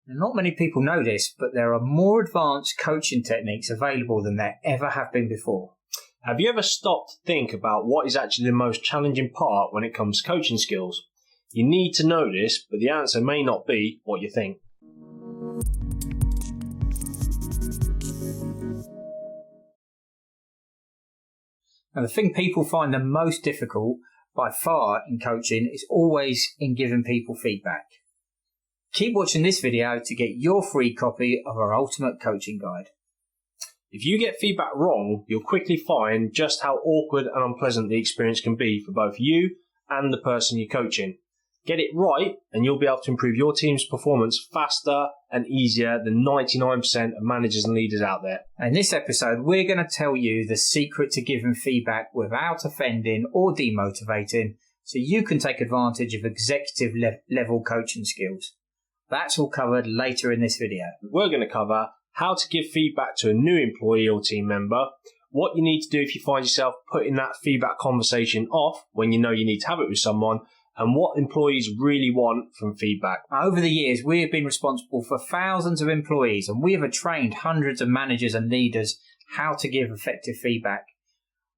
Now, not many people know this, but there are more advanced coaching techniques available than there ever have been before. Have you ever stopped to think about what is actually the most challenging part when it comes to coaching skills? You need to know this, but the answer may not be what you think. Now, the thing people find the most difficult by far in coaching is always in giving people feedback. Keep watching this video to get your free copy of our Ultimate Coaching Guide. If you get feedback wrong, you'll quickly find just how awkward and unpleasant the experience can be for both you and the person you're coaching. Get it right and you'll be able to improve your team's performance faster and easier than 99% of managers and leaders out there. In this episode, we're going to tell you the secret to giving feedback without offending or demotivating so you can take advantage of executive level coaching skills. That's all covered later in this video. We're going to cover how to give feedback to a new employee or team member, what you need to do if you find yourself putting that feedback conversation off when you know you need to have it with someone, and what employees really want from feedback. Over the years, we have been responsible for thousands of employees, and we have trained hundreds of managers and leaders how to give effective feedback.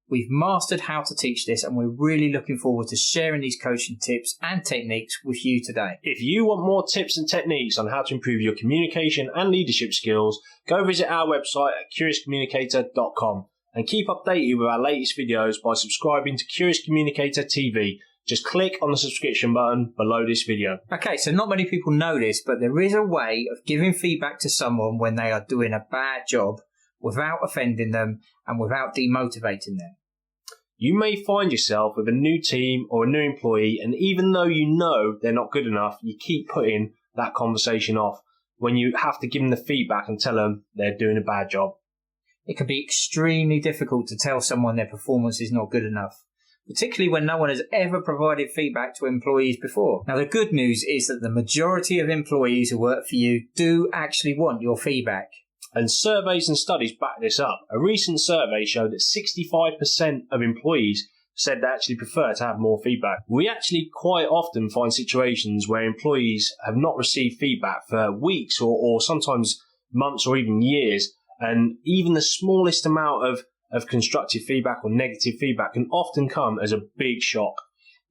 We've mastered how to teach this, and we're really looking forward to sharing these coaching tips and techniques with you today. If you want more tips and techniques on how to improve your communication and leadership skills, go visit our website at curiouscommunicator.com and keep updated with our latest videos by subscribing to Curious Communicator TV. Just click on the subscription button below this video. Okay, so not many people know this, but there is a way of giving feedback to someone when they are doing a bad job without offending them and without demotivating them. You may find yourself with a new team or a new employee, and even though you know they're not good enough, you keep putting that conversation off when you have to give them the feedback and tell them they're doing a bad job. It can be extremely difficult to tell someone their performance is not good enough, particularly when no one has ever provided feedback to employees before. Now, the good news is that the majority of employees who work for you do actually want your feedback. And surveys and studies back this up. A recent survey showed that 65% of employees said they actually prefer to have more feedback. We actually quite often find situations where employees have not received feedback for weeks or sometimes months or even years. And even the smallest amount of constructive feedback or negative feedback can often come as a big shock.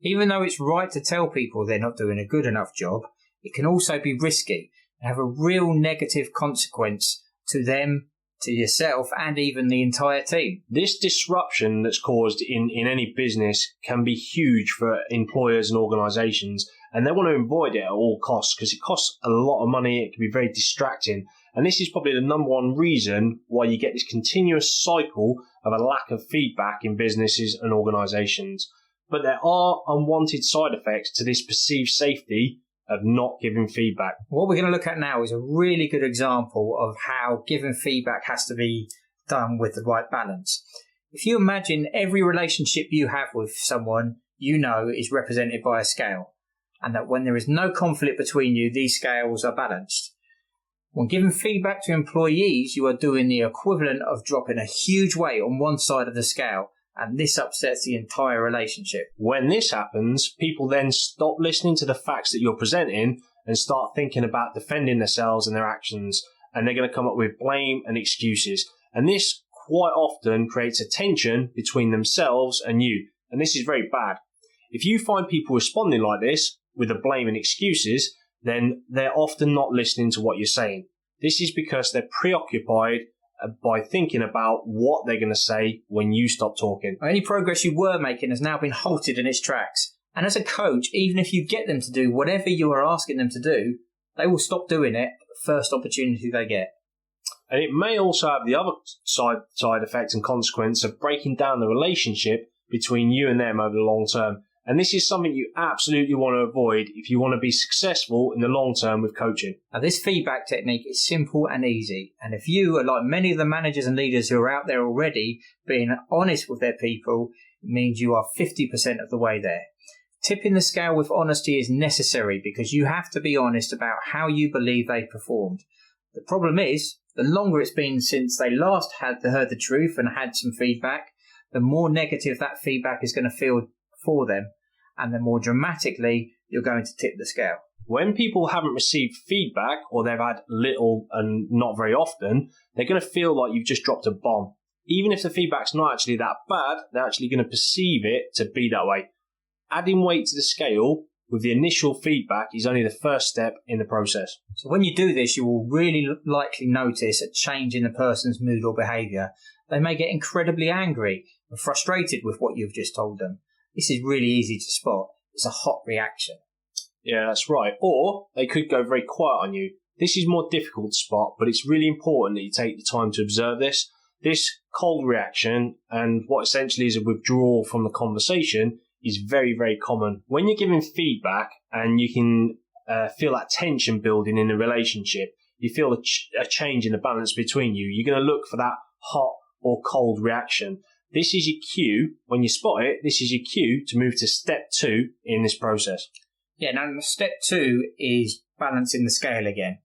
Even though it's right to tell people they're not doing a good enough job, it can also be risky and have a real negative consequence to them, to yourself, and even the entire team. This disruption that's caused in any business can be huge for employers and organisations, and they want to avoid it at all costs because it costs a lot of money. It can be very distracting. And this is probably the number one reason why you get this continuous cycle of a lack of feedback in businesses and organisations. But there are unwanted side effects to this perceived safety of not giving feedback. What we're going to look at now is a really good example of how giving feedback has to be done with the right balance. If you imagine every relationship you have with someone you know is represented by a scale, and that when there is no conflict between you, these scales are balanced. When giving feedback to employees, you are doing the equivalent of dropping a huge weight on one side of the scale, and this upsets the entire relationship. When this happens, people then stop listening to the facts that you're presenting and start thinking about defending themselves and their actions, and they're going to come up with blame and excuses. And this quite often creates a tension between themselves and you, and this is very bad. If you find people responding like this, with the blame and excuses, then they're often not listening to what you're saying. This is because they're preoccupied by thinking about what they're going to say when you stop talking. Any progress you were making has now been halted in its tracks. And as a coach, even if you get them to do whatever you are asking them to do, they will stop doing it the first opportunity they get. And it may also have the other side effect and consequence of breaking down the relationship between you and them over the long term. And this is something you absolutely want to avoid if you want to be successful in the long term with coaching. Now, this feedback technique is simple and easy. And if you are like many of the managers and leaders who are out there already, being honest with their people, it means you are 50% of the way there. Tipping the scale with honesty is necessary because you have to be honest about how you believe they performed. The problem is, the longer it's been since they last heard the truth and had some feedback, the more negative that feedback is going to feel for them, and the more dramatically you're going to tip the scale. When people haven't received feedback or they've had little and not very often, they're going to feel like you've just dropped a bomb. Even if the feedback's not actually that bad, they're actually going to perceive it to be that way. Adding weight to the scale with the initial feedback is only the first step in the process. So when you do this, you will really likely notice a change in the person's mood or behaviour. They may get incredibly angry and frustrated with what you've just told them. This is really easy to spot. It's a hot reaction. Yeah, that's right. Or they could go very quiet on you. This is more difficult to spot, but it's really important that you take the time to observe this. This cold reaction and what essentially is a withdrawal from the conversation is very, very common. When you're giving feedback and you can feel that tension building in the relationship, you feel a change in the balance between you, you're going to look for that hot or cold reaction. This is your cue. When you spot it, this is your cue to move to step 2 in this process. Yeah, now step 2 is balancing the scale again.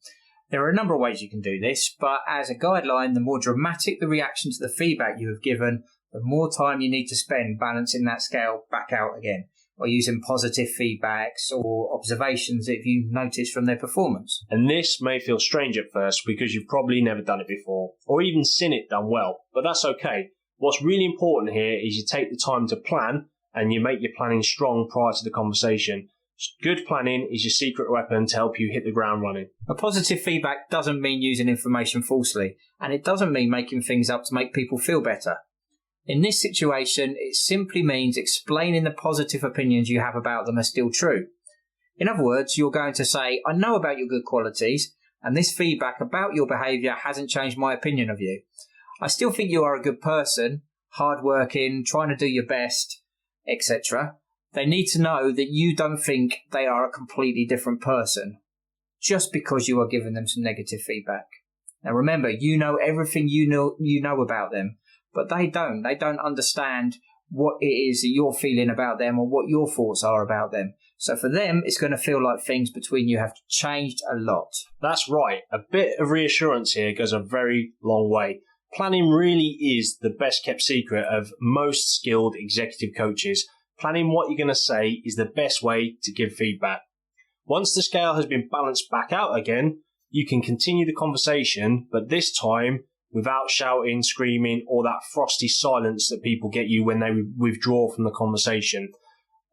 There are a number of ways you can do this, but as a guideline, the more dramatic the reaction to the feedback you have given, the more time you need to spend balancing that scale back out again, by using positive feedbacks or observations that you've noticed from their performance. And this may feel strange at first because you've probably never done it before, or even seen it done well, but that's okay. What's really important here is you take the time to plan and you make your planning strong prior to the conversation. Good planning is your secret weapon to help you hit the ground running. A positive feedback doesn't mean using information falsely, and it doesn't mean making things up to make people feel better. In this situation, it simply means explaining the positive opinions you have about them are still true. In other words, you're going to say, I know about your good qualities, and this feedback about your behaviour hasn't changed my opinion of you. I still think you are a good person, hardworking, trying to do your best, etc. They need to know that you don't think they are a completely different person just because you are giving them some negative feedback. Now remember, you know everything you know about them, but they don't. They don't understand what it is that you're feeling about them or what your thoughts are about them. So for them, it's going to feel like things between you have changed a lot. That's right. A bit of reassurance here goes a very long way. Planning really is the best kept secret of most skilled executive coaches. Planning what you're going to say is the best way to give feedback. Once the scale has been balanced back out again, you can continue the conversation, but this time without shouting, screaming, or that frosty silence that people get you when they withdraw from the conversation.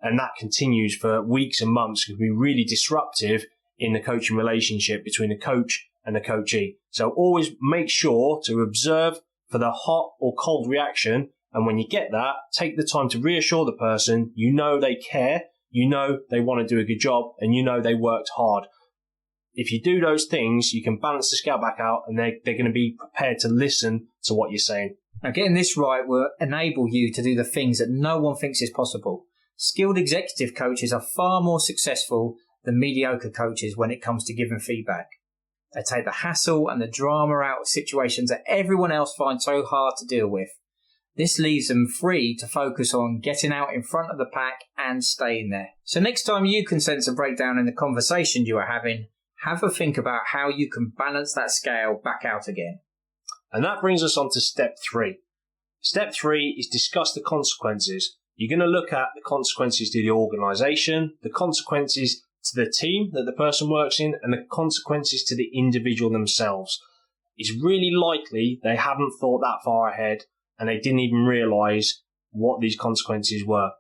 And that continues for weeks and months, can be really disruptive in the coaching relationship between the coach and the coachee. So always make sure to observe for the hot or cold reaction. And when you get that, take the time to reassure the person, you know they care, you know they want to do a good job, and you know they worked hard. If you do those things, you can balance the scale back out and they're going to be prepared to listen to what you're saying. Now, getting this right will enable you to do the things that no one thinks is possible. Skilled executive coaches are far more successful than mediocre coaches when it comes to giving feedback. They take the hassle and the drama out of situations that everyone else finds so hard to deal with. This leaves them free to focus on getting out in front of the pack and staying there. So next time you can sense a breakdown in the conversation you are having, have a think about how you can balance that scale back out again. And that brings us on to step 3. Step 3 is discuss the consequences. You're going to look at the consequences to the organisation, the consequences to the team that the person works in, and the consequences to the individual themselves. It's really likely they haven't thought that far ahead and they didn't even realise what these consequences were.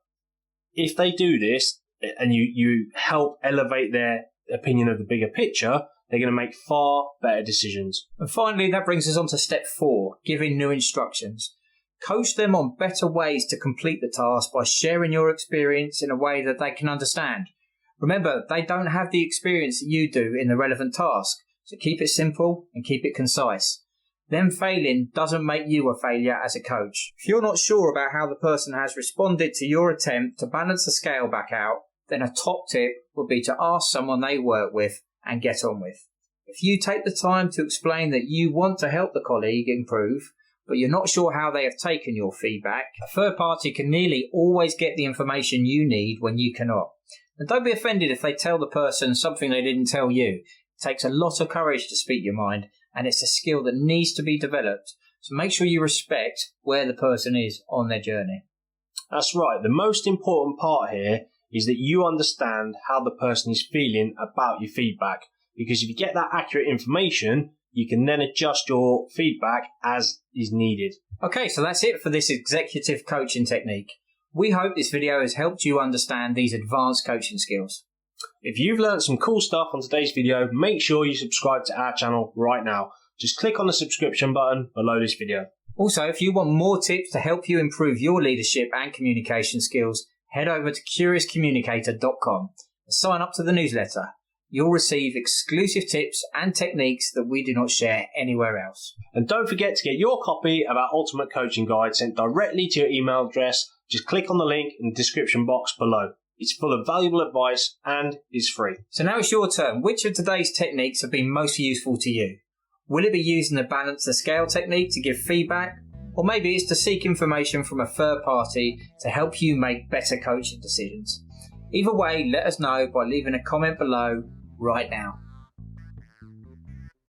If they do this and you help elevate their opinion of the bigger picture, they're going to make far better decisions. And finally, that brings us on to step 4, giving new instructions. Coach them on better ways to complete the task by sharing your experience in a way that they can understand. Remember, they don't have the experience that you do in the relevant task, so keep it simple and keep it concise. Them failing doesn't make you a failure as a coach. If you're not sure about how the person has responded to your attempt to balance the scale back out, then a top tip would be to ask someone they work with and get on with. If you take the time to explain that you want to help the colleague improve, but you're not sure how they have taken your feedback, a third party can nearly always get the information you need when you cannot. And don't be offended if they tell the person something they didn't tell you. It takes a lot of courage to speak your mind, and it's a skill that needs to be developed. So make sure you respect where the person is on their journey. That's right. The most important part here is that you understand how the person is feeling about your feedback. Because if you get that accurate information, you can then adjust your feedback as is needed. Okay, so that's it for this executive coaching technique. We hope this video has helped you understand these advanced coaching skills. If you've learned some cool stuff on today's video, make sure you subscribe to our channel right now. Just click on the subscription button below this video. Also, if you want more tips to help you improve your leadership and communication skills, head over to curiouscommunicator.com and sign up to the newsletter. You'll receive exclusive tips and techniques that we do not share anywhere else. And don't forget to get your copy of our Ultimate Coaching Guide sent directly to your email address. Just click on the link in the description box below. It's full of valuable advice and is free. So now it's your turn. Which of today's techniques have been most useful to you? Will it be using the balance the scale technique to give feedback? Or maybe it's to seek information from a third party to help you make better coaching decisions. Either way, let us know by leaving a comment below right now.